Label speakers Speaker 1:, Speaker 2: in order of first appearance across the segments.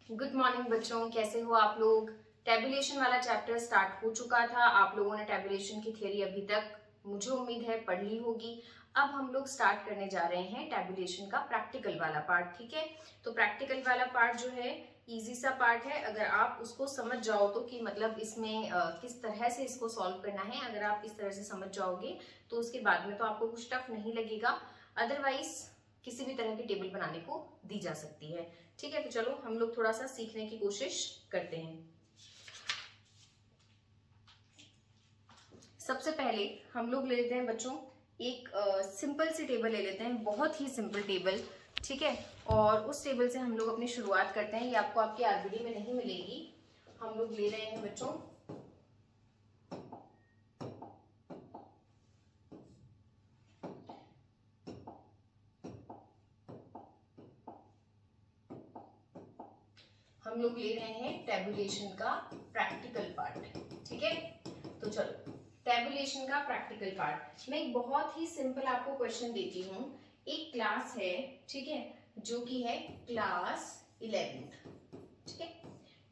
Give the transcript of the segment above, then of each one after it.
Speaker 1: Good morning बच्चों, कैसे हो आप लोग। टैबुलेशन वाला चैप्टर स्टार्ट हो चुका था। आप लोगों ने टैबुलेशन की थ्योरी अभी तक मुझे उम्मीद है पढ़ ली होगी। अब हम लोग स्टार्ट करने जा रहे हैं टैबुलेशन का प्रैक्टिकल वाला पार्ट। ठीक है, तो प्रैक्टिकल वाला पार्ट जो है इजी सा पार्ट है। अगर आप उसको समझ जाओ तो कि मतलब इसमें किस तरह से इसको सॉल्व करना है, अगर आप इस तरह से समझ जाओगे तो उसके बाद में तो आपको कुछ टफ नहीं लगेगा। अदरवाइज किसी भी तरह की टेबल बनाने को दी जा सकती है। ठीक है, तो चलो हम लोग थोड़ा सा सीखने की कोशिश करते हैं। सबसे पहले हम लोग ले लेते हैं बच्चों एक सिंपल सी टेबल ले लेते हैं, बहुत ही सिंपल टेबल। ठीक है, और उस टेबल से हम लोग अपनी शुरुआत करते हैं। ये आपको आपके आरबीडी में नहीं मिलेगी। हम लोग ले रहे हैं बच्चों ले रहे हैं टैबुलेशन का प्रैक्टिकल पार्ट। ठीक है, तो चलो टैबुलेशन का प्रैक्टिकल पार्ट। मैं एक बहुत ही सिंपल आपको क्वेश्चन देती हूँ। एक क्लास है, ठीक है, जो कि है क्लास 11th। ठीक है,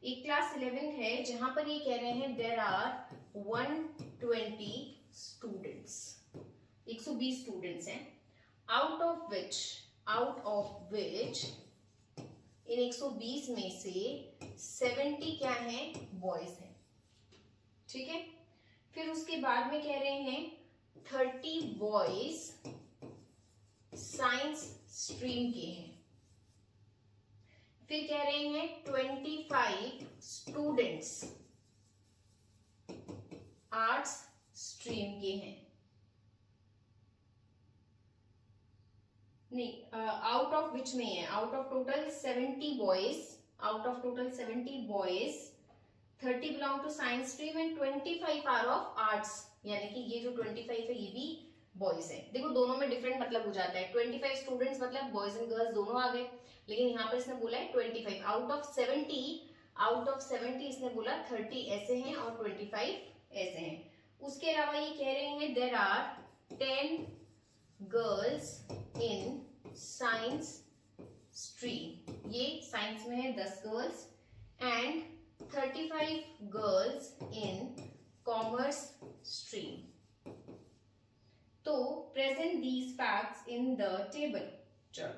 Speaker 1: एक क्लास 11th है जहां पर ये कह रहे हैं देयर आर 120 स्टूडेंट्स, 120 स्टूडेंट्स हैं। आउट ऑफ विच इन 120 में से 70 क्या है, बॉयज हैं। ठीक है, फिर उसके बाद में कह रहे हैं 30 बॉयज साइंस स्ट्रीम के हैं। फिर कह रहे हैं 25 स्टूडेंट्स आर्ट्स स्ट्रीम के हैं। नहीं, आउट ऑफ विच में है, out of total 70 boys, 30 belong to science stream and 25 are of arts. यानी कि ये जो 25 है ये भी बॉयज है। देखो दोनों में डिफरेंट मतलब हो जाता है। 25 स्टूडेंट्स मतलब बॉयज एंड गर्ल्स दोनों आ गए, लेकिन यहाँ पर इसने बोला है 25 आउट ऑफ 70 इसने बोला 30 ऐसे हैं और 25 ऐसे हैं। उसके अलावा ये कह रहे हैं there are 10 girls in science stream. ये साइंस में है 10 girls and 35 girls in commerce stream. तो present these facts in the table. चलो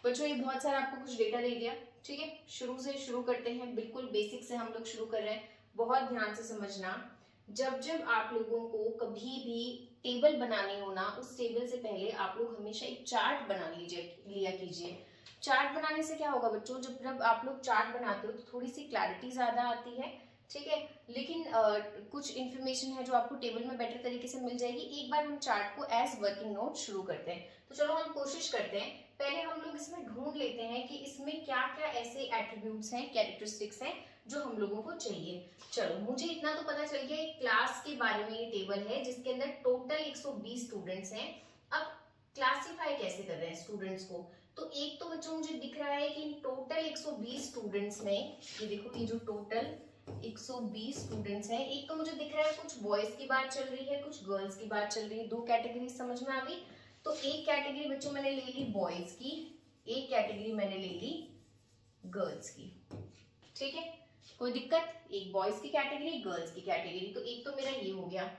Speaker 1: बच्चों, ये बहुत सारा आपको कुछ डेटा दे दिया। ठीक है, शुरू से शुरू करते हैं, बिल्कुल बेसिक से हम लोग शुरू कर रहे हैं। बहुत ध्यान से समझना, जब जब आप लोगों को कभी भी टेबल बनानी हो ना, उस टेबल से पहले आप लोग हमेशा एक चार्ट बना लिया कीजिए। चार्ट बनाने से क्या होगा बच्चों, जब आप लोग चार्ट बनाते हो तो थोड़ी सी क्लैरिटी ज्यादा आती है। ठीक है, लेकिन कुछ इन्फॉर्मेशन है जो आपको टेबल में बेटर तरीके से मिल जाएगी। एक बार हम चार्ट को एज वर्किंग नोट शुरू करते हैं। तो चलो हम कोशिश करते हैं, पहले हम लोग इसमें ढूंढ लेते हैं कि इसमें क्या क्या ऐसे एट्रीब्यूट्स हैं, कैरेक्टरिस्टिक्स हैं जो हम लोगों को चाहिए। चलो मुझे इतना तो पता चल गया, एक क्लास के बारे में ये टेबल है जिसके अंदर टोटल 120 स्टूडेंट्स हैं। अब क्लासिफाई कैसे कर रहे हैं स्टूडेंट्स को, तो एक तो बच्चों मुझे दिख रहा है कि टोटल 120 स्टूडेंट्स में, ये देखो ये जो टोटल 120 स्टूडेंट्स हैं, एक तो मुझे दिख रहा है कुछ बॉयज की बात चल रही है, कुछ गर्ल्स की बात चल रही है। दो कैटेगरी समझ में आ गई। तो एक कैटेगरी बच्चों मैंने ले ली बॉयज की, एक कैटेगरी मैंने ले ली गर्ल्स की। ठीक है, कोई दिक्कत, एक बॉयज की कैटेगरी, गर्ल्स की कैटेगरी। तो एक तो मेरा ये हो गया।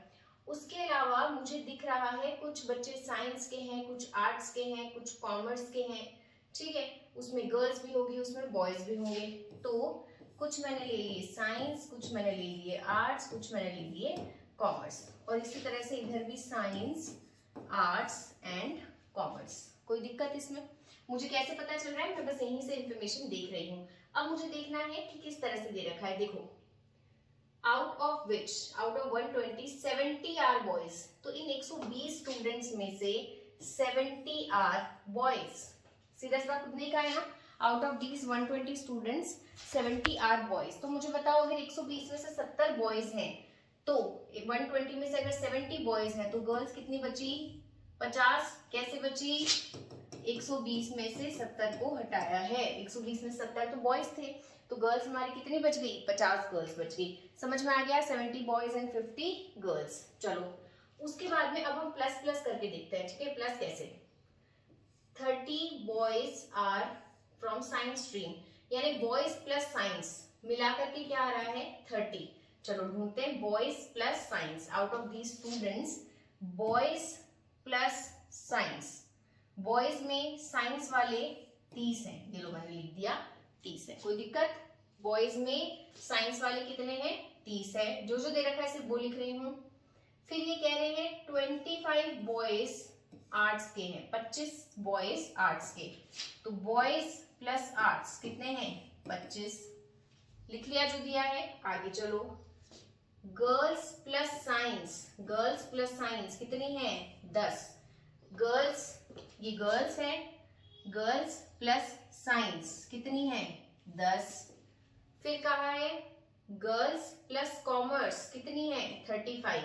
Speaker 1: उसके अलावा मुझे दिख रहा है कुछ बच्चे साइंस के हैं, कुछ आर्ट्स के हैं, कुछ कॉमर्स के हैं। ठीक है, उसमें गर्ल्स भी होगी, उसमें बॉयज भी होंगे। तो कुछ मैंने ले लिए साइंस, कुछ मैंने ले लिए आर्ट्स, कुछ मैंने ले लिए कॉमर्स। और इसी तरह से इधर भी साइंस, आर्ट्स एंड कॉमर्स। कोई दिक्कत इसमें? मुझे कैसे पता चल रहा है, मैं बस यहीं से इंफॉर्मेशन देख रही हूँ। अब मुझे देखना है कि किस तरह से दे रखा है। देखो आउट ऑफ 120 70 आर बॉयज। तो इन 120 स्टूडेंट्स में से 70 आर बॉयज। सीधा सीधा खुद नहीं कहा है ना, out of these 120 students 70 are boys. तो मुझे बताओ अगर 120 में से 70 बॉयज हैं तो 120 में से अगर 70 बॉयज हैं तो गर्ल्स कितनी बची, 50। कैसे बची, 120 में से 70 को हटाया है। 120 में 70 तो बॉयज थे, तो गर्ल्स हमारी कितनी बच गई, 50 गर्ल्स बच गई। समझ में आ गया, 70 बॉयज एंड 50 गर्ल्स। चलो उसके बाद में अब हम प्लस प्लस करके देखते हैं। ठीक है, प्लस कैसे, 30 boys are from science stream. यानी बॉयज प्लस साइंस मिलाकर के क्या आ रहा है 30। चलो ढूंढते हैं boys plus science. Out of these students boys plus science, boys में साइंस वाले 30 हैं, ये लो मैंने लिख दिया 30 है, कोई दिक्कत। बॉयज में साइंस वाले कितने हैं 30 है, जो जो दे रखा है सिर्फ वो लिख रही हूँ। फिर ये कह रहे हैं 25 बॉयज आर्ट्स के हैं, 25 बॉयज आर्ट्स के, तो बॉयज प्लस आर्ट्स कितने हैं 25, लिख लिया जो दिया है। आगे चलो girls plus science, girls plus science कितनी है 10, गर्ल्स ये गर्ल्स है, गर्ल्स प्लस साइंस कितनी है 10। फिर कहा है गर्ल्स प्लस कॉमर्स कितनी है 35,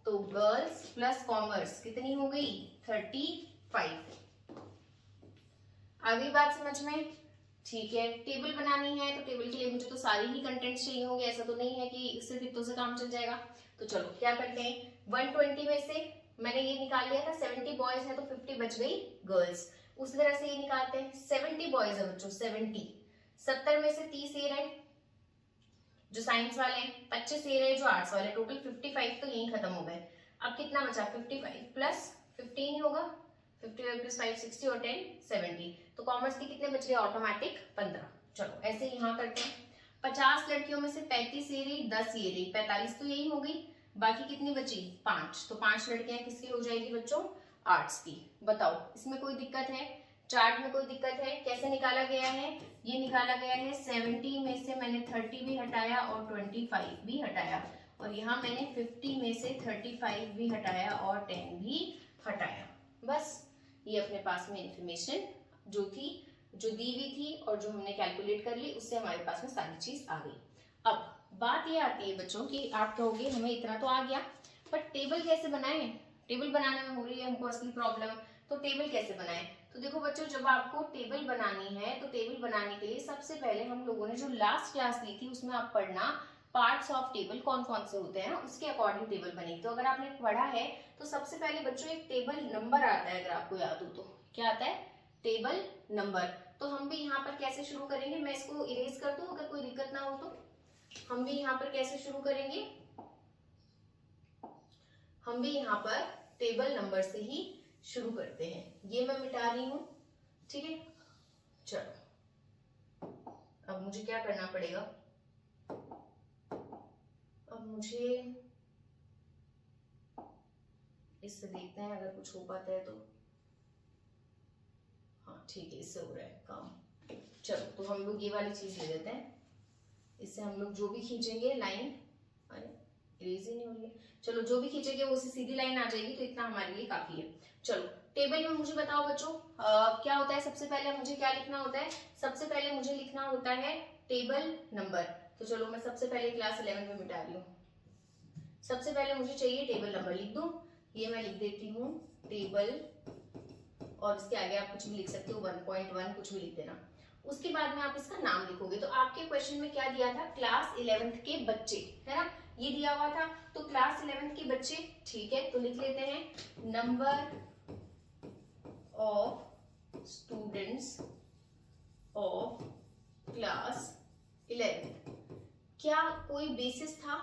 Speaker 1: तो गर्ल्स प्लस कॉमर्स कितनी हो गई 35। आगे बात समझ में, ठीक है। टेबल बनानी है तो टेबल के लिए मुझे तो सारी ही कंटेंट्स चाहिए होंगे, ऐसा तो नहीं है कि सिर्फ इतनों से काम चल जाएगा। तो चलो क्या करते हैं, 120 में से मैंने ये निकाल लिया था 70 बॉयज है तो 50 बच गई गर्ल्स, उसी तरह से ये निकालते हैं 70 बॉयज है बच्चों 70, 70 में से 30 एयर है जो साइंस वाले हैं, 25 एयर है जो आर्ट्स वाले, टोटल 55 तो यही खत्म हो गए। अब कितना बचा 55 प्लस 15 ही होगा, 55 प्लस 5 60 और 10 70, तो कॉमर्स के कितने बच गए ऑटोमेटिक 15। चलो ऐसे यहाँ करते हैं, 50 लड़कियों में से 35 ये रही 10 ये रही, 45 तो यही हो गई, बाकी कितनी बची 5, तो 5 लड़कियां किसकी हो जाएगी बच्चों आर्ट्स की। बताओ इसमें कोई दिक्कत है, चार्ट में कोई दिक्कत है, कैसे निकाला गया है, ये निकाला गया है 70 में से मैंने 30 भी हटाया और 25 भी हटाया, और यहाँ मैंने 50 में से 35 भी हटाया और 10 भी हटाया। बस ये अपने पास में इंफॉर्मेशन जो थी, जो दी हुई थी और जो हमने कैलकुलेट कर ली, उससे हमारे पास में सारी चीज आ गई। अब बात ये आती है बच्चों कि आप कहोगे हमें इतना तो आ गया, पर टेबल कैसे बनाएं, टेबल बनाने में हो रही है हमको असली प्रॉब्लम, तो टेबल कैसे बनाएं। तो देखो बच्चों, जब आपको टेबल बनानी है तो टेबल बनाने के लिए सबसे पहले हम लोगों ने जो लास्ट क्लास ली थी उसमें आप पढ़ना पार्ट्स ऑफ टेबल कौन कौन से होते हैं, उसके अकॉर्डिंग टेबल बनेगी। तो अगर आपने पढ़ा है तो सबसे पहले बच्चों एक टेबल नंबर आता है, अगर आपको याद हो तो क्या आता है टेबल नंबर। तो हम भी यहाँ पर कैसे शुरू करेंगे, मैं इसको इरेज कर दूं अगर कोई दिक्कत ना हो तो। हम भी यहाँ पर कैसे शुरू करेंगे, हम भी यहाँ पर टेबल नंबर से ही शुरू करते हैं। ये मैं मिटा रही हूं, ठीक है। चलो अब मुझे क्या करना पड़ेगा, अब मुझे इससे देखते हैं अगर कुछ हो पाता है तो। हाँ ठीक है, इससे हो रहा है काम। चलो तो हम लोग ये वाली चीज ले लेते हैं, इससे हम लोग जो भी खींचेंगे लाइन, अरे इरेज ही नहीं हो रही है, चलो जो भी खींचेंगे वो उससे सीधी लाइन आ जाएगी, तो इतना हमारे लिए काफी है। चलो टेबल में मुझे बताओ बच्चों क्या होता है, सबसे पहले मुझे क्या लिखना होता है, सबसे पहले मुझे लिखना होता है टेबल नंबर। तो चलो मैं सबसे पहले क्लास 11 में मिटा रही हूँ, सबसे पहले मुझे चाहिए टेबल नंबर, लिख दूं, ये मैं लिख देती हूँ टेबल, और इसके आगे आप कुछ भी लिख सकते हो 1.1 कुछ भी लिख देना। उसके बाद में आप इसका नाम लिखोगे। तो आपके क्वेश्चन में क्या दिया था, क्लास 11th के बच्चे, है ना, ये दिया हुआ था, तो क्लास 11th के बच्चे, ठीक है। तो लिख लेते हैं number of students of class 11th। क्या कोई बेसिस था,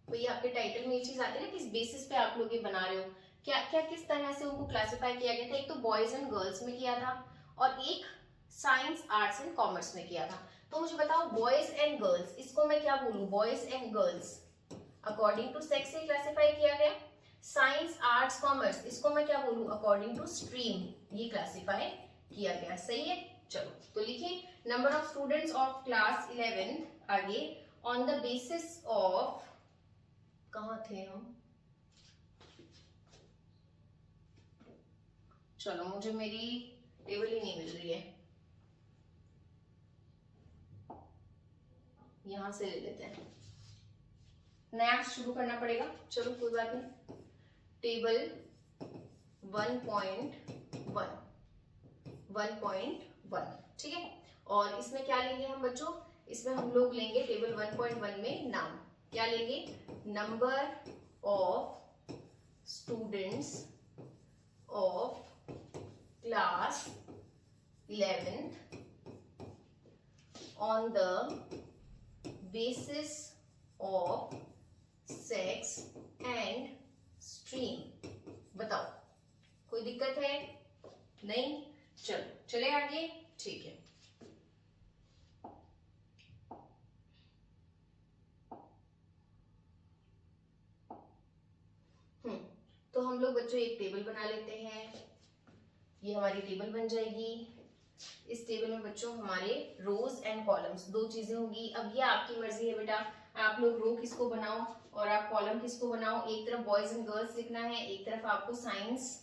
Speaker 1: भैया आपके टाइटल में ये चीज आती है ना, किस बेसिस पे आप लोग ये बना रहे हो, क्या क्या किस तरह से उनको क्लासिफाई किया गया था। एक तो बॉयज एंड गर्ल्स में किया था और एक साइंस आर्ट्स एंड कॉमर्स में किया था। तो मुझे बताओ बॉयज एंड गर्ल्स, इसको मैं क्या बोलूं, boys and girls according to sex से क्लासिफाई किया गया। साइंस आर्ट्स कॉमर्स, इसको मैं क्या बोलूं, अकॉर्डिंग टू स्ट्रीम ये क्लासिफाई किया गया, सही है। चलो तो लिखिए number of students of class 11 आगे ऑन द बेसिस ऑफ, कहाँ थे हम, चलो मुझे मेरी टेबल ही नहीं मिल रही है, यहां से ले लेते हैं, नया शुरू करना पड़ेगा, चलो कोई बात नहीं। टेबल 1.1, ठीक है। और इसमें क्या लेंगे हम बच्चों, इसमें हम लोग लेंगे टेबल 1.1 में नाम, क्या लेंगे, number of students of class 11th on the basis of sex and stream. बताओ कोई दिक्कत है? नहीं? चलो चले आगे। ठीक है, तो हम लोग बच्चों एक टेबल बना लेते हैं। ये हमारी टेबल बन जाएगी। इस टेबल में बच्चों हमारे रोज एंड कॉलम्स दो चीजें होंगी। अब ये आपकी मर्जी है बेटा, आप लोग रो किसको बनाओ और आप कॉलम किसको बनाओ। एक तरफ बॉयज एंड गर्ल्स लिखना है, एक तरफ आपको साइंस,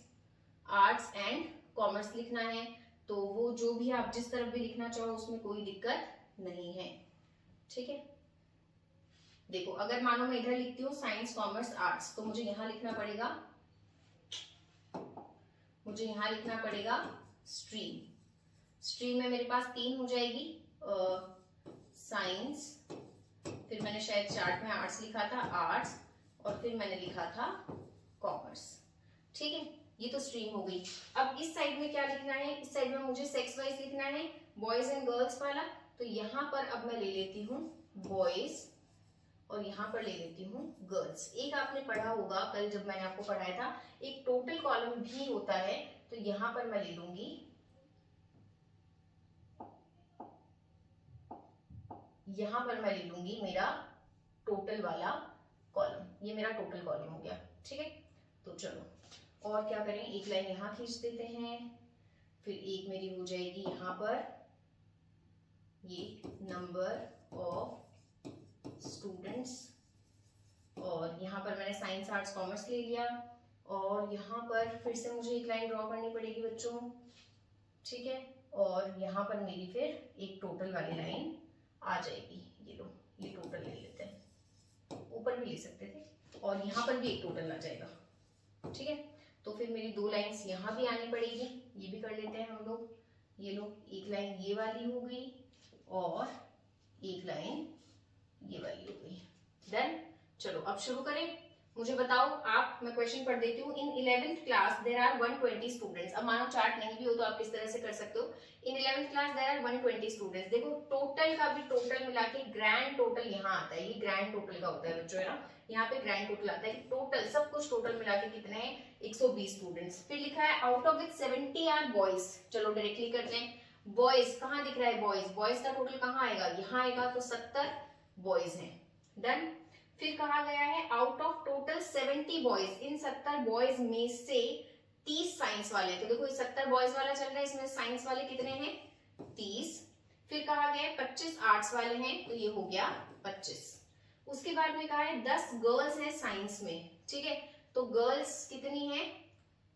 Speaker 1: आर्ट्स एंड कॉमर्स लिखना है। तो वो जो भी आप जिस तरफ भी लिखना चाहो उसमें कोई दिक्कत नहीं है। ठीक है, देखो अगर मानो मैं इधर लिखती हूँ साइंस कॉमर्स आर्ट्स, तो मुझे यहाँ लिखना पड़ेगा, मुझे यहाँ लिखना पड़ेगा स्ट्रीम। स्ट्रीम में मेरे पास 3 हो जाएगी, साइंस, फिर मैंने शायद चार्ट में आर्ट्स लिखा था, आर्ट्स, और फिर मैंने लिखा था कॉमर्स। ठीक है, ये तो स्ट्रीम हो गई। अब इस साइड में क्या लिखना है? इस साइड में मुझे सेक्स वाइज लिखना है, बॉयज एंड गर्ल्स वाला। तो यहाँ पर अब मैं ले लेती हूँ बॉयज और यहाँ पर ले लेती हूँ गर्ल्स। एक आपने पढ़ा होगा कल जब मैंने आपको पढ़ाया था, एक टोटल कॉलम भी होता है। तो यहाँ पर मैं ले लूंगी, यहाँ पर मैं ले लूंगी मेरा टोटल वाला कॉलम। ये मेरा टोटल कॉलम हो गया। ठीक है, तो चलो और क्या करें, एक लाइन यहाँ खींच देते हैं, फिर एक मेरी हो जाएगी यहाँ पर ये नंबर ऑफ स्टूडेंट्स, और यहाँ पर मैंने साइंस आर्ट्स कॉमर्स ले लिया, और यहाँ पर फिर से मुझे एक लाइन ड्रॉ करनी पड़ेगी बच्चों। ठीक है, और यहाँ पर मेरी फिर एक टोटल वाली लाइन आ जाएगी। ये लो, ये टोटल ले लेते हैं, ऊपर भी ले सकते थे, और यहाँ पर भी एक टोटल आ जाएगा। ठीक है, तो फिर मेरी 2 लाइन्स यहाँ भी आनी पड़ेगी, ये भी कर लेते हैं हम लोग। ये लो, एक लाइन ये वाली हो गई और एक लाइन ये वाली हो गई। देन चलो अब शुरू करें। मुझे बताओ आप, मैं क्वेश्चन पढ़ देती हूँ। In 11th class there are 120 students. अब मानो चार्ट नहीं भी हो तो आप किस तरह से कर सकते हो। In 11th class there are 120 students. देखो टोटल का भी टोटल मिला के ग्रैंड टोटल यहाँ आता है, ये ग्रैंड टोटल का होता है बच्चों, है ना। यहाँ पे ग्रैंड टोटल आता है, टोटल सब कुछ टोटल मिला के कितने हैं, 120 स्टूडेंट्स। फिर लिखा है out of which 70 are boys. चलो डायरेक्टली करते हैं। बॉयज कहाँ दिख रहा है, बॉयज, बॉयज का टोटल कहाँ आएगा, यहाँ आएगा, तो 70 बॉयज हैं। डन। फिर कहा गया है out of total 70 boys, in 70 boys में से 30 साइंस वाले। तो देखो 70 बॉयज वाला चल रहा है, इसमें साइंस वाले कितने हैं, 30। फिर कहा गया है 25 आर्ट्स वाले हैं, तो ये हो गया 25। उसके बाद में कहा है 10 गर्ल्स हैं साइंस में। ठीक है, तो गर्ल्स कितनी है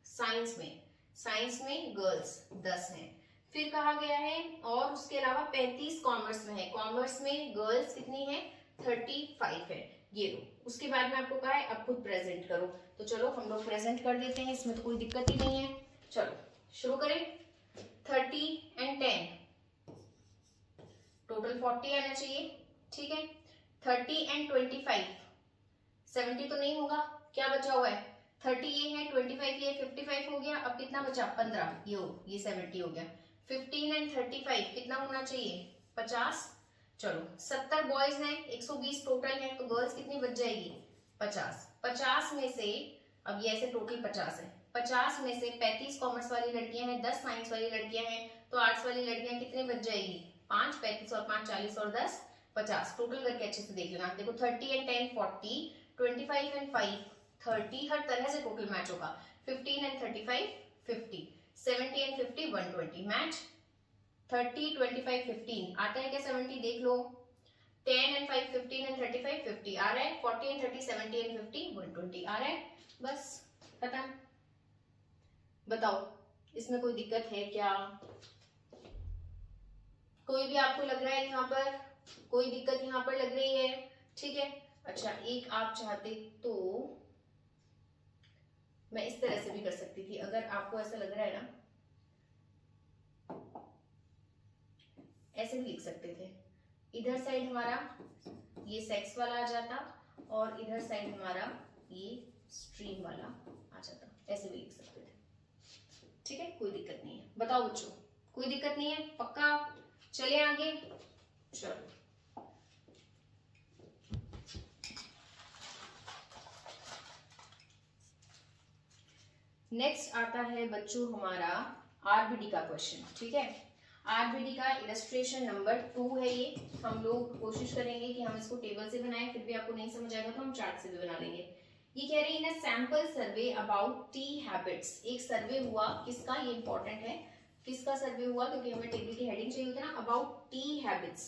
Speaker 1: साइंस में, साइंस में गर्ल्स 10 हैं। फिर कहा गया है और उसके अलावा 35 कॉमर्स में है, कॉमर्स में गर्ल्स कितनी है, 35 है। ये लो, उसके बाद में आपको कहा है अब खुद प्रेजेंट करो। तो चलो हम लोग प्रेजेंट कर देते हैं, इसमें तो कोई दिक्कत ही नहीं है। चलो शुरू करें। 30 एंड 10 टोटल 40 आना चाहिए। ठीक है, 30 एंड 25 70 तो नहीं होगा, क्या बचा हुआ है, 30 ये है, 25 ये, 55 हो गया। अब कितना बचा, 15, ये 70 हो गया। 15 एंड 35 कितना होना चाहिए, 50। चलो 70 बॉयज हैं, 120 टोटल है, तो गर्ल्स कितनी बच जाएगी, 50। 50 में से, अब ये ऐसे टोटल 50 है, 50 में से 35 कॉमर्स वाली लड़कियां हैं, 10 साइंस वाली लड़कियां हैं, तो आर्ट्स वाली लड़कियां कितने बच जाएगी, 5, 35 और 5 40 और 10 50। टोटल करके अच्छे से देख लेना। देखो 30 एंड 10 40, 25 एंड 5 30, हर तरह से टोटल मैच होगा। 15 एंड 35 50, 70 एंड 50 120 मैच। 30 25 15 आता है क्या, 70 देख लो। 10 एंड 5 15 एंड 35 50 आ रहा है। 40 एंड 30 70 एंड 50 120 आ रहा है। बस खत्म। बताओ इसमें कोई दिक्कत है क्या, कोई भी आपको लग रहा है यहाँ पर कोई दिक्कत यहाँ पर लग रही है, ठीक है। अच्छा एक आप चाहते तो मैं इस तरह से भी कर सकती थी, अगर आपको ऐसा लग रहा है ना, ऐसे भी लिख सकते थे। इधर साइड हमारा ये सेक्स वाला आ जाता और इधर साइड हमारा ये स्ट्रीम वाला आ जाता, ऐसे भी लिख सकते थे, ठीक है। कोई दिक्कत नहीं है। बताओ बच्चों, कोई दिक्कत नहीं है, पक्का। चले आगे। चलो नेक्स्ट आता है बच्चों हमारा आरबीडी का क्वेश्चन। ठीक है, आरबीडी का इलस्ट्रेशन नंबर 2 है ये। हम लोग कोशिश करेंगे कि हम इसको टेबल से बनाएं, फिर भी आपको नहीं समझ आएगा तो हम चार्ट से भी बना लेंगे। ये कह रही है ना, sample survey about T habits. एक सर्वे हुआ, किसका, ये इंपॉर्टेंट है, किसका सर्वे हुआ, क्योंकि हमें टेबल की हेडिंग चाहिए होती है ना, अबाउट टी हैबिट्स।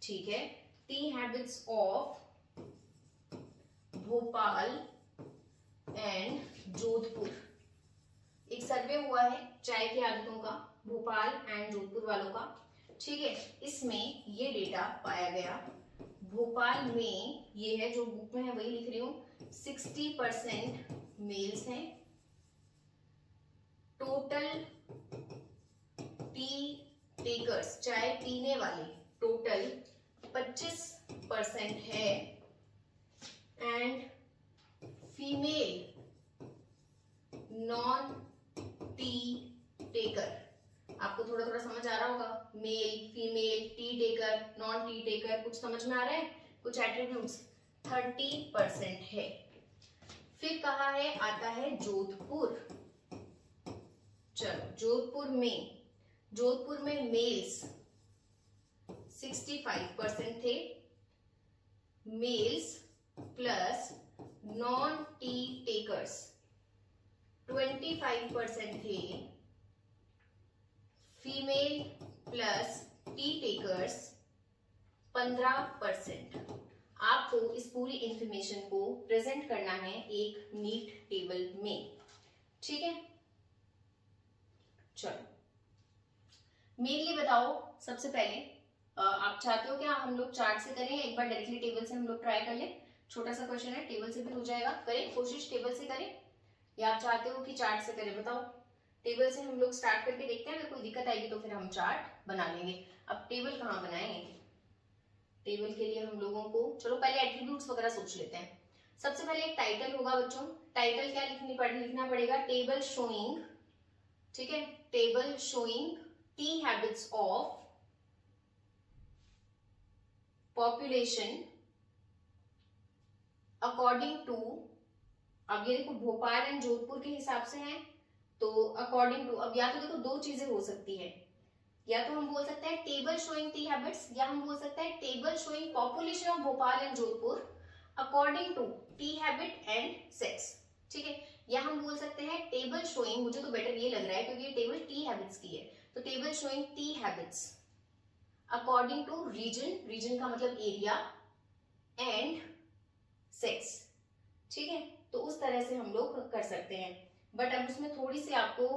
Speaker 1: ठीक है, T habits of Bhopal and Jodhpur. एक सर्वे हुआ है चाय की आदतों का भोपाल एंड जोधपुर वालों का। ठीक है, इसमें ये डेटा पाया गया, भोपाल में ये है जो बुक में है वही लिख रही हूँ, 60% मेल्स हैं, टोटल टी टेकर्स चाय पीने वाले टोटल 25% है, and female non T taker. आपको थोड़ा थोड़ा समझ आ रहा होगा, male female T taker non T taker, कुछ समझ में आ रहा है, कुछ एट्रीब्यूट्स 30% है। फिर कहा है, आता है जोधपुर। चलो जोधपुर में मेल्स 65% थे, males plus non tea takers 25% थे, फीमेल प्लस टी टेकर्स 15%। आपको इस पूरी इंफॉर्मेशन को प्रेजेंट करना है एक नीट टेबल में। ठीक है, चलो मेनली बताओ, सबसे पहले आप चाहते हो क्या हम लोग चार्ट से करें, एक बार डायरेक्टली टेबल से हम लोग ट्राई कर लें। छोटा सा क्वेश्चन है, टेबल से भी हो जाएगा, करें कोशिश टेबल से करें, या आप चाहते हो कि चार्ट से करें, बताओ। टेबल से हम लोग स्टार्ट करके देखते हैं, अगर कोई दिक्कत आएगी तो फिर हम चार्ट बना लेंगे। अब टेबल कहाँ बनाएंगे, टेबल के लिए हम लोगों को, चलो पहले एट्रीब्यूट्स वगैरह सोच लेते हैं। सबसे पहले एक टाइटल होगा बच्चों, टाइटल क्या लिखना पड़ेगा, टेबल शोइंग। ठीक है, table showing tea habits of population according to. अब ये देखो भोपाल एंड जोधपुर के हिसाब से है, तो अकॉर्डिंग टू, अब या तो देखो दो चीजें हो सकती है, या तो हम बोल सकते हैं टेबल शोइंग टी हैबिट्स, या हम बोल सकते हैं table showing population of Bhopal and Jodhpur according to tea habit and sex. ठीक है, या हम बोल सकते हैं टेबल शोइंग, मुझे तो बेटर ये लग रहा है क्योंकि ये टेबल टी हैबिट्स की है, तो table showing tea habits according to region, region का मतलब एरिया, एंड सेक्स। ठीक है, तो उस तरह से हम लोग कर सकते हैं, बट अब उसमें थोड़ी सी आपको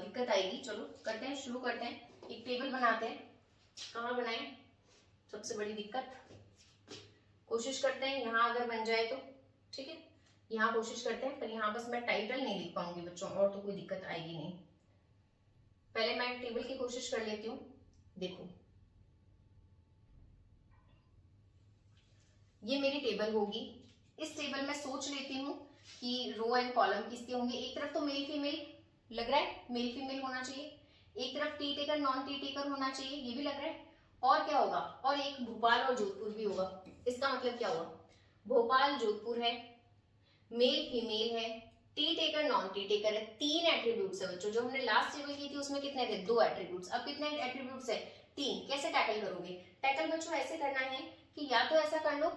Speaker 1: दिक्कत आएगी। चलो करते हैं, शुरू करते हैं, एक टेबल बनाते हैं। कहाँ बनाएं, सबसे बड़ी दिक्कत, कोशिश करते हैं यहाँ अगर बन जाए तो। ठीक है, यहाँ कोशिश करते हैं, पर यहाँ बस मैं टाइटल नहीं लिख पाऊंगी बच्चों, और तो कोई दिक्कत आएगी नहीं। पहले मैं टेबल की कोशिश कर लेती हूँ। देखो ये मेरी टेबल होगी, इस टेबल में सोच लेती हूँ कि रो एंड कॉलम किसके होंगे। एक तरफ तो मेल फीमेल लग रहा है, मेल फीमेल होना चाहिए, एक तरफ T taker non T taker होना चाहिए, ये भी लग रहा है, और क्या होगा, और एक भोपाल और जोधपुर भी होगा। इसका मतलब क्या हुआ, भोपाल जोधपुर है, मेल फीमेल है, T taker non T taker है। 3 एट्रीब्यूट्स है बच्चों, जो हमने लास्ट टेबल की थी उसमें कितने थे, 2 एट्रीब्यूट्स, अब कितने एट्रीब्यूट्स है, 3। कैसे टैकल करोगे, टैकल बच्चों ऐसे करना है कि या तो ऐसा कर लो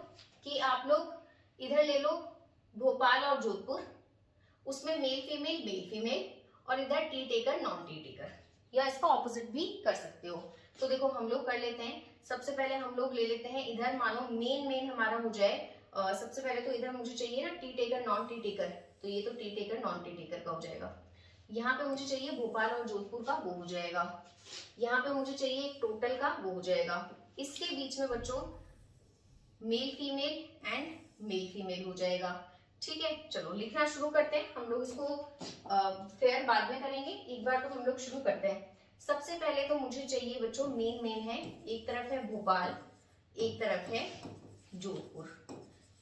Speaker 1: कि आप लोग इधर ले लो भोपाल और जोधपुर, उसमें मेल फीमेल, और इधर T taker non T taker, या इसका ऑपोजिट भी कर सकते हो। तो देखो हम लोग कर लेते हैं, सबसे पहले हम लोग ले लेते हैं इधर, मानो मेन हमारा हो जाए, सबसे पहले तो इधर मुझे चाहिए ना T taker non T taker, तो ये तो T taker non T taker का हो जाएगा। यहाँ पे मुझे चाहिए भोपाल और जोधपुर का, वो हो जाएगा। यहाँ पे मुझे चाहिए एक टोटल का, वो हो जाएगा। इसके बीच में बच्चों मेल फीमेल हो जाएगा। ठीक है, चलो लिखना शुरू करते हैं। हम लोग इसको फेयर बाद में करेंगे, एक बार तो हम लोग शुरू करते हैं। सबसे पहले तो मुझे चाहिए बच्चों मेन है, एक तरफ है भोपाल, एक तरफ है जोधपुर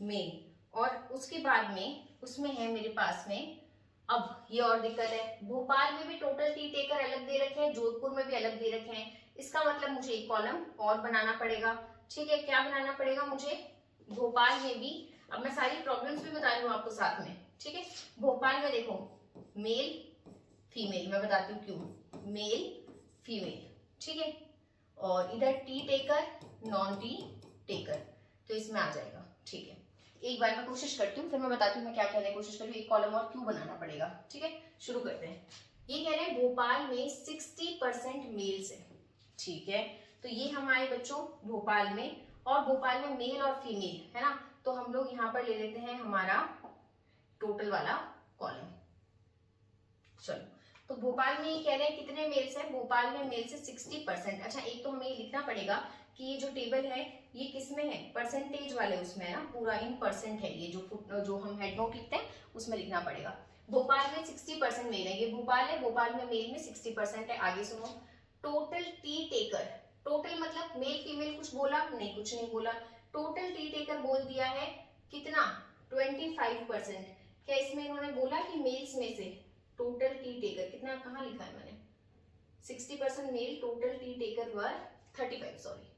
Speaker 1: मेन, और उसके बाद में उसमें है मेरे पास में, अब ये और दिक्कत है, भोपाल में भी टोटल टी टेकर अलग दे रखे हैं, जोधपुर में भी अलग दे रखे हैं, इसका मतलब मुझे एक कॉलम और बनाना पड़ेगा। ठीक है, क्या बनाना पड़ेगा मुझे? भोपाल में भी, अब मैं सारी प्रॉब्लम्स भी बता रही हूँ आपको साथ में। ठीक है, भोपाल में देखो मेल फीमेल, मैं बताती हूँ क्यों, मेल फीमेल। ठीक है, और इधर T taker non T taker, तो इसमें आ जाएगा। ठीक है, एक बार मैं कोशिश करती हूँ, फिर मैं बताती हूँ मैं क्या कहने की कोशिश कर रही हूँ, एक कॉलम और क्यों बनाना पड़ेगा। ठीक है, शुरू करते हैं। ये कह रहे हैं भोपाल में 60% मेल्स है। ठीक है, तो ये हमारे बच्चों भोपाल में, और भोपाल में मेल और फीमेल है ना, तो हम लोग यहाँ पर ले लेते हैं हमारा टोटल वाला कॉलम। चलो, तो भोपाल में ये कह रहे हैं कितने मेल्स है? भोपाल में मेल से 60%। अच्छा, एक तो हमें ये लिखना पड़ेगा कि ये जो टेबल है ये किस में है? परसेंटेज वाले उसमें है ना, पूरा इन परसेंट है ये, जो हम हेड नोट लिखते हैं उसमें लिखना पड़ेगा। भोपाल में 60% मेल है, ये भोपाल है, भोपाल में मेल में 60% है। आगे सुनो, टोटल टी टेकर, टोटल मतलब मेल फीमेल कुछ बोला नहीं, कुछ नहीं बोला, टोटल टी टेकर बोल दिया है कितना? 25%। क्या इसमें इन्होंने बोला कि मेल्स में से टोटल टी टेकर कितना, कहाँ लिखा है मैंने? 60% मेल, टोटल टी टेकर वर 35, सॉरी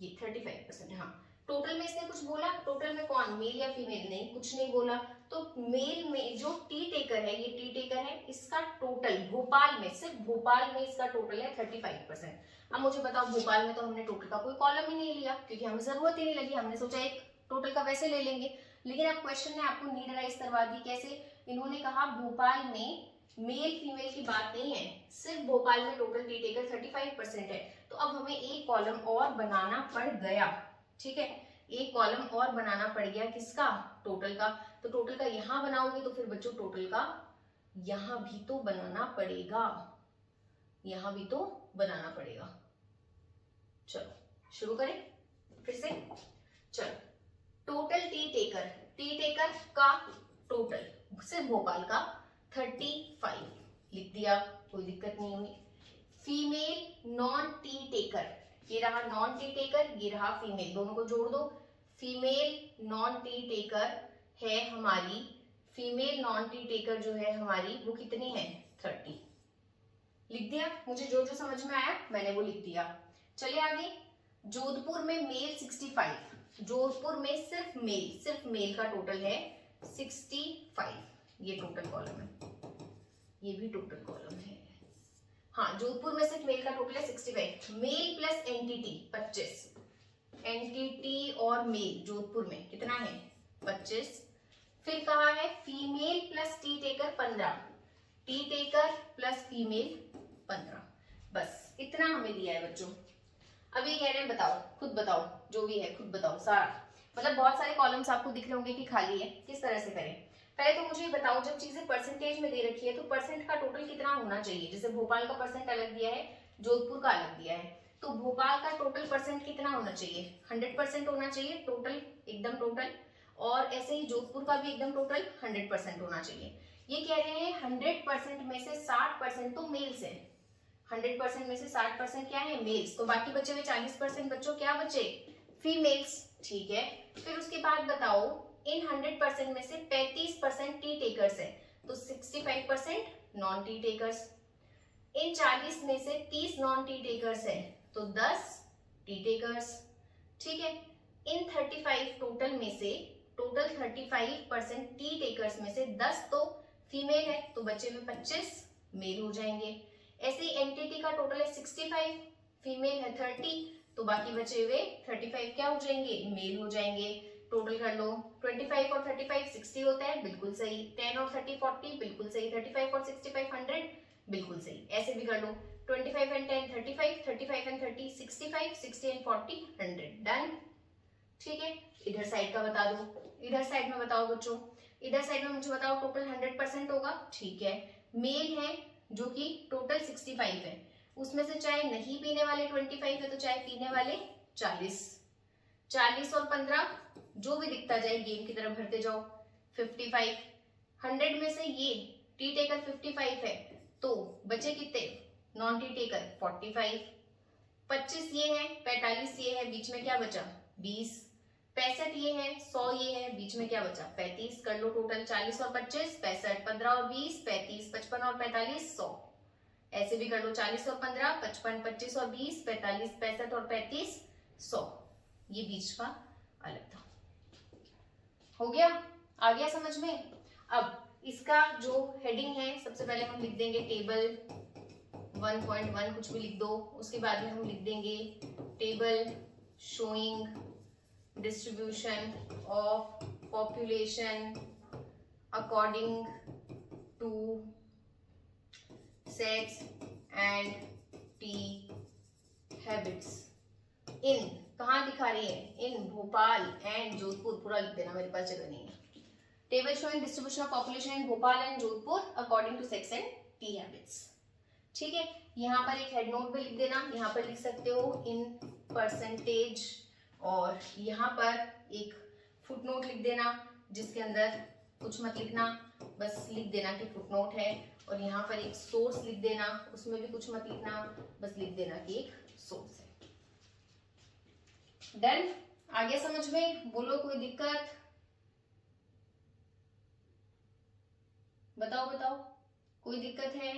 Speaker 1: ये 35%। हाँ, टोटल में इसने कुछ बोला? टोटल में कौन, मेल या फीमेल? नहीं, कुछ नहीं बोला। तो मेल में जो टी टेकर है, ये टी टेकर है, इसका टोटल भोपाल में, सिर्फ भोपाल में इसका टोटल है 35%। अब मुझे बताओ, भोपाल में तो हमने टोटल का कोई कॉलम ही नहीं लिया क्योंकि हमें जरूरत ही नहीं लगी, हमने सोचा एक टोटल का वैसे ले लेंगे। लेकिन अब क्वेश्चन ने आपको नीड राइज करवा दी। कैसे? इन्होंने कहा भोपाल में मेल फीमेल की बात नहीं है, सिर्फ भोपाल में टोटल टी टेकर 35% है। तो अब हमें एक कॉलम और बनाना पड़ गया। ठीक है, एक कॉलम और बनाना पड़ गया, किसका? टोटल का। तो टोटल का यहां बनाओगे तो फिर बच्चों टोटल का यहां भी तो बनाना पड़ेगा, यहां भी तो बनाना पड़ेगा। चलो शुरू करें फिर से। चलो, टोटल टी टेकर का टोटल सिर्फ भोपाल का 35 लिख दिया, कोई दिक्कत नहीं हुई। फीमेल नॉन टी टेकर, ये रहा नॉन टी टेकर, ये रहा फीमेल, दोनों को जोड़ दो। फीमेल नॉन टी टेकर है हमारी, फीमेल नॉन टी टेकर जो है हमारी वो कितनी है? 30। लिख दिया, मुझे जो जो समझ में आया मैंने वो लिख दिया। चलिए आगे, जोधपुर में मेल 65, जोधपुर में सिर्फ मेल का टोटल है 65, ये टोटल कॉलम है, ये भी टोटल कॉलम है। हाँ, जोधपुर में सिर्फ मेल का टोटल है 65, मेल प्लस एंटिटी 25, एंटिटी और मेल जोधपुर में कितना है? 25। फिर कहा है female plus T taker 15, T taker plus female 15, बस इतना हमें दिया है बच्चों। अब ये कह रहे हैं बताओ, खुद बताओ, जो भी है खुद बताओ सारा, मतलब बहुत सारे कॉलम्स आपको दिख रहे होंगे कि खाली है, किस तरह से करें। पहले तो मुझे बताओ, जब चीजें परसेंटेज में दे रखी है तो परसेंट का टोटल कितना होना चाहिए? जैसे भोपाल का परसेंट अलग दिया है, जोधपुर का अलग दिया है, तो भोपाल का टोटल परसेंट कितना होना चाहिए? 100% होना चाहिए टोटल, एकदम टोटल। और ऐसे ही जोधपुर का भी एकदम टोटल 100% होना चाहिए। ये कह रहे हैं 100% में से 60% तो मेल्स है, 100% में से 60% क्या है? मेल्स, तो बाकी बचे हुए 40% बच्चों क्या बचे? फीमेल्स। ठीक है, फिर उसके बाद बताओ, इन 100% में से 35% टी टेकर्स है, तो 65% नॉन टी टेकर्स। इन 40 में से 30 नॉन टी टेकर्स है, तो 10 टी टेकर्स। ठीक है, इन 35 टोटल में से, टोटल 35% टी टेकर्स में से 10 तो फीमेल है, तो बचे हुए 25 मेल हो जाएंगे। ऐसे ही एंटिटी का टोटल है 65, फीमेल है 30, तो बाकी बचे हुए 35 क्या हो जाएंगे? मेल हो जाएंगे। टोटल कर लो, 25 और 35 60 होता है, बिल्कुल सही। 10 और 30 40, बिल्कुल सही। 35 और 65 100, बिल्कुल सही। ऐसे भी कर लो, 25 एंड 10 35, 35 एंड 30 65, 60 एंड 40 100, डन। ठीक है, इधर साइड का बता दो, इधर साइड में बताओ बच्चों, इधर साइड में मुझे बताओ टोटल 100% होगा। ठीक है, मेल है जो कि टोटल 65 है, उसमें से चाहे नहीं पीने वाले 25 है तो चाहे पीने वाले 40 और 15 जो भी दिखता जाए गेम की तरफ भरते जाओ। 55, 100 में से ये टी टेकर 55 है, तो बचे कितने? नॉन टी टेकर 45, 25 ये है, 45 ये है, बीच में क्या बचा? 20, 65 ये है, 100 ये है, बीच में क्या बचा? 35। कर लो टोटल, 40 और 25 65, 15 और 20 35, 55 और 45 100। ऐसे भी कर लो, 40 और 15, 55, 25 और 20, 45, 65 और 35, 100। ये बीच का अलग था। हो गया? आ गया समझ में? अब इसका जो हेडिंग है, सबसे पहले हम लिख देंगे टेबल 1.1, कुछ भी लिख दो। उसके बाद में हम लिख देंगे table showing distribution of population according to sex and tea habits in, कहाँ दिखा रही है? In Bhopal and Jodhpur. पूरा लिख देना, मेरे पास जगह नहीं है। Table showing distribution of population in Bhopal and Jodhpur according to sex and tea habits. ठीक है, यहाँ पर एक हेड नोट भी लिख देना, यहाँ पर लिख सकते हो इन परसेंटेज, और यहाँ पर एक फुट नोट लिख देना जिसके अंदर कुछ मत लिखना, बस लिख देना कि फुट नोट है। और यहाँ पर एक सोर्स लिख देना, उसमें भी कुछ मत लिखना, बस लिख देना कि एक सोर्स है। डन? आ गया समझ में? बोलो कोई दिक्कत? बताओ बताओ, कोई दिक्कत है?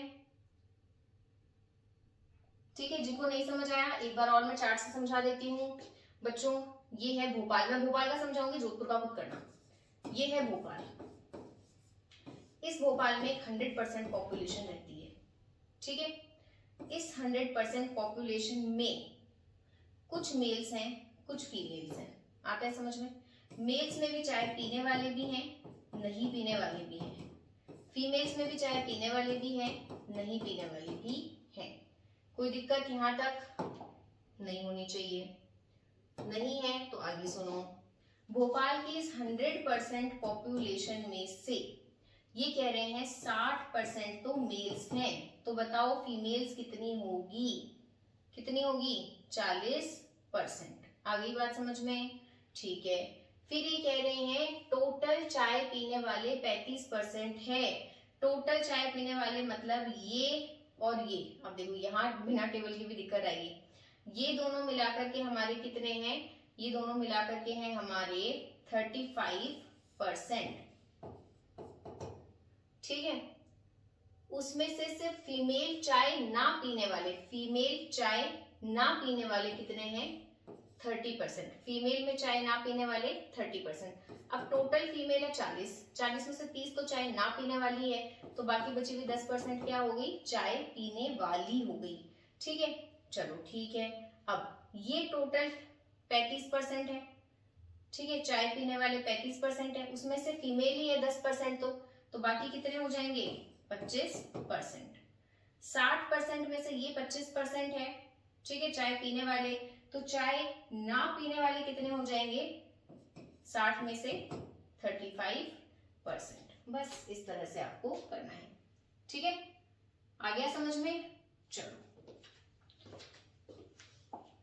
Speaker 1: ठीक है, जिनको नहीं समझ आया एक बार और मैं चार्ट से समझा देती हूँ बच्चों। ये है भोपाल, मैं भोपाल का समझाऊंगी, जोधपुर का खुद करना। ये है भोपाल, इस भोपाल में 100% पॉपुलेशन रहती है। ठीक है, इस 100% पॉपुलेशन में कुछ मेल्स हैं, कुछ फीमेल्स हैं। आता है समझ में? मेल्स में भी चाय पीने वाले भी हैं, नहीं पीने वाले भी हैं। फीमेल्स में भी चाय पीने वाले भी हैं, नहीं पीने वाले भी हैं। कोई दिक्कत यहाँ तक नहीं होनी चाहिए? नहीं है तो आगे सुनो। भोपाल की इस 100% पॉपुलेशन में से ये कह रहे हैं 60% तो मेल्स हैं, तो बताओ फीमेल्स कितनी होगी? कितनी होगी? 40%। आ गई बात समझ में? ठीक है, फिर ये कह रहे हैं टोटल चाय पीने वाले 35% है। टोटल चाय पीने वाले मतलब ये और ये। अब देखो यहाँ बिना टेबल की भी दिक्कत आएगी। ये दोनों मिलाकर के हमारे कितने हैं? ये दोनों मिलाकर के हैं हमारे 35%। ठीक है, उसमें से सिर्फ फीमेल चाय ना पीने वाले, फीमेल चाय ना पीने वाले कितने हैं? 30%। फीमेल में चाय ना पीने वाले 30%। अब टोटल फीमेल है 40 में से 30 तो चाय ना पीने वाली है, तो बाकी बची हुई 10% क्या हो गई? चाय पीने वाली हो गई। ठीक है, चलो ठीक है। अब ये टोटल 35% है। ठीक है, चाय पीने वाले 35% है, उसमें से फीमेल ही है 10%, तो बाकी कितने हो जाएंगे? 25%। 60% में से ये 25% है। ठीक है, चाय पीने वाले, तो चाय ना पीने वाले कितने हो जाएंगे? 60 में से 35%। बस इस तरह से आपको करना है। ठीक है, आ गया समझ में? चलो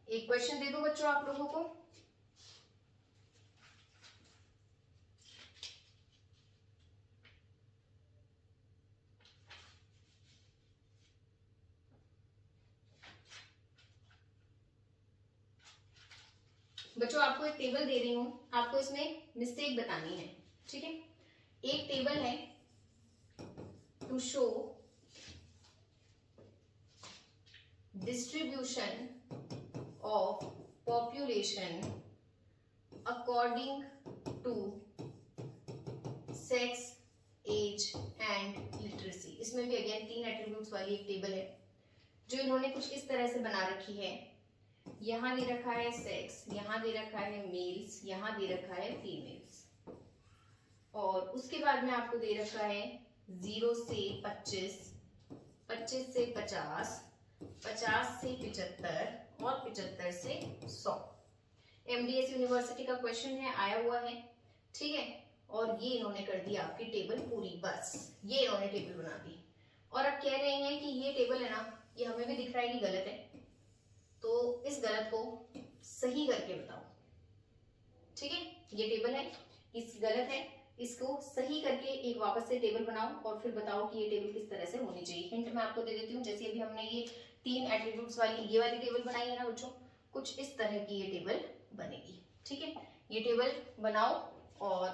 Speaker 1: एक क्वेश्चन दे दो बच्चों आप लोगों को। बच्चों आपको एक टेबल दे रही हूं, आपको इसमें मिस्टेक बतानी है। ठीक है, एक टेबल है to show distribution of population according to sex, age and literacy. इसमें भी अगेन 3 एट्रीब्यूट्स वाली एक टेबल है जो इन्होंने कुछ इस तरह से बना रखी है। यहाँ दे रखा है सेक्स, यहाँ दे रखा है मेल्स, यहाँ दे रखा है फीमेल्स, और उसके बाद में आपको दे रखा है 0 से 25, 25 से 50, 50 से 75 और 75 से 100। MDS यूनिवर्सिटी का क्वेश्चन है, आया हुआ है। ठीक है, और ये इन्होंने कर दी आपकी टेबल पूरी। बस ये इन्होंने टेबल बना दी, और अब कह रहे हैं कि ये टेबल है ना, ये हमें भी दिख रहा है कि गलत है, तो इस गलत को सही करके बताओ। ठीक है, ये टेबल है, इस गलत है, इसको सही करके एक वापस से टेबल बनाओ और फिर बताओ कि ये टेबल किस तरह से होनी चाहिए। हिंट मैं आपको दे देती हूँ, जैसे अभी हमने ये 3 एट्रीब्यूट्स वाली ये वाली टेबल बनाई है ना बच्चों, कुछ इस तरह की ये टेबल बनेगी। ठीक है, ये टेबल बनाओ और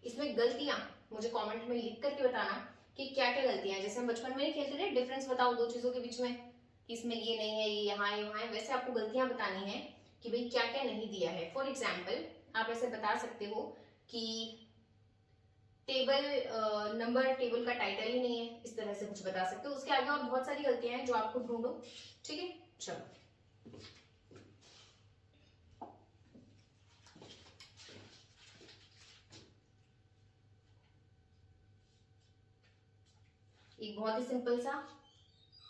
Speaker 1: इसमें गलतियां मुझे कमेंट में लिख करके बताना कि क्या क्या गलतियां हैं। जैसे हम बचपन में नहीं खेलते थे डिफरेंस बताओ दो चीजों के बीच में, कि इसमें ये नहीं है, ये यहाँ है, वहाँ है, वैसे आपको गलतियां बतानी है कि भाई क्या क्या नहीं दिया है। फॉर एग्जाम्पल आप ऐसे बता सकते हो कि टेबल नंबर टेबल का टाइटल ही नहीं है, इस तरह से कुछ बता सकते हो। उसके आगे और बहुत सारी गलतियां हैं जो आपको ढूंढो, ठीक है। चलो एक बहुत ही सिंपल सा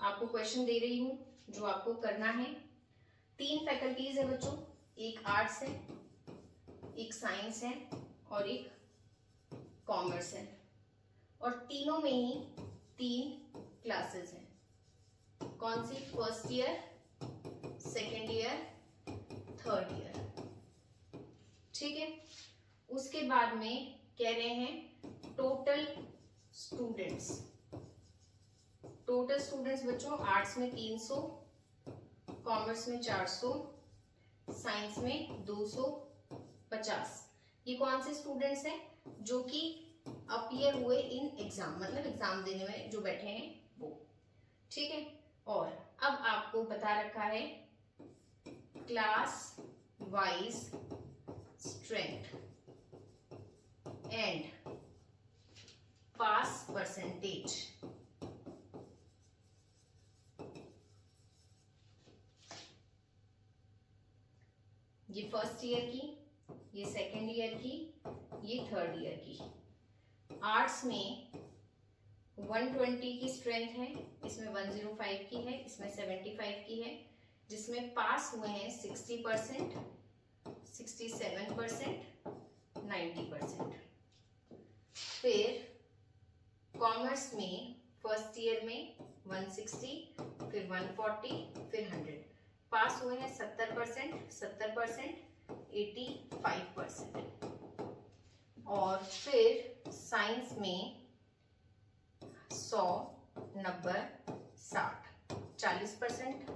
Speaker 1: आपको क्वेश्चन दे रही हूं जो आपको करना है। 3 फैकल्टीज है बच्चों, एक आर्ट्स है, एक साइंस है और एक कॉमर्स है, और तीनों में ही 3 क्लासेस हैं। कौन सी? First year, second year, third year, ठीक है। उसके बाद में कह रहे हैं टोटल स्टूडेंट्स। टोटल स्टूडेंट्स बच्चों आर्ट्स में 300, कॉमर्स में 400, साइंस में 250। ये कौन से स्टूडेंट्स हैं? जो कि अपीयर हुए इन एग्जाम, मतलब एग्जाम देने में जो बैठे हैं वो, ठीक है। और अब आपको बता रखा है class wise strength and pass percentage. ये फर्स्ट ईयर की, ये सेकेंड ईयर की, ये थर्ड ईयर की। आर्ट्स में 120 की स्ट्रेंथ है, इसमें 105 की है, इसमें 75 की है, जिसमें पास हुए हैं 60%, 67%, 90%। फिर कॉमर्स में फर्स्ट ईयर में 160, फिर 140, फिर 100। पास हुए हैं 70%, 70%, 85%। और फिर साइंस में 100, 90, 60, 40%,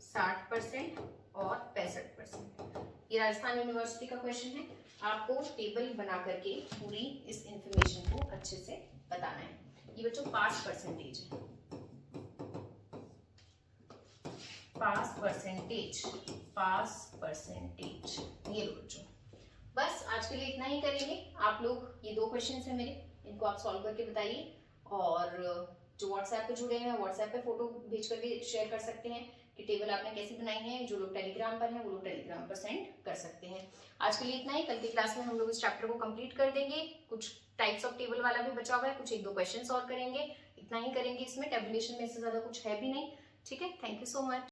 Speaker 1: 60% और 65%। ये राजस्थान यूनिवर्सिटी का क्वेश्चन है। आपको टेबल बना करके पूरी इस इंफॉर्मेशन को अच्छे से बताना है। ये बच्चों पास परसेंटेज है, पास परसेंटेज, पास परसेंटेज। ये लो बच्चों, बस आज के लिए इतना ही करेंगे। आप लोग ये 2 क्वेश्चन है मेरे, इनको आप सॉल्व करके बताइए। और जो व्हाट्सएप पे जुड़े हैं व्हाट्सएप पे फोटो भेज कर भी शेयर कर सकते हैं कि टेबल आपने कैसी बनाई है। जो लोग टेलीग्राम पर हैं वो लोग टेलीग्राम पर सेंड कर सकते हैं। आज के लिए इतना ही। कल की क्लास में हम लोग इस चैप्टर को कंप्लीट कर देंगे। कुछ टाइप्स ऑफ टेबल वाला भी बचा हुआ है, कुछ 1-2 क्वेश्चन सॉल्व करेंगे। इतना ही करेंगे इसमें, टेबुलेशन में इससे ज्यादा कुछ है भी नहीं, ठीक है। Thank you so much.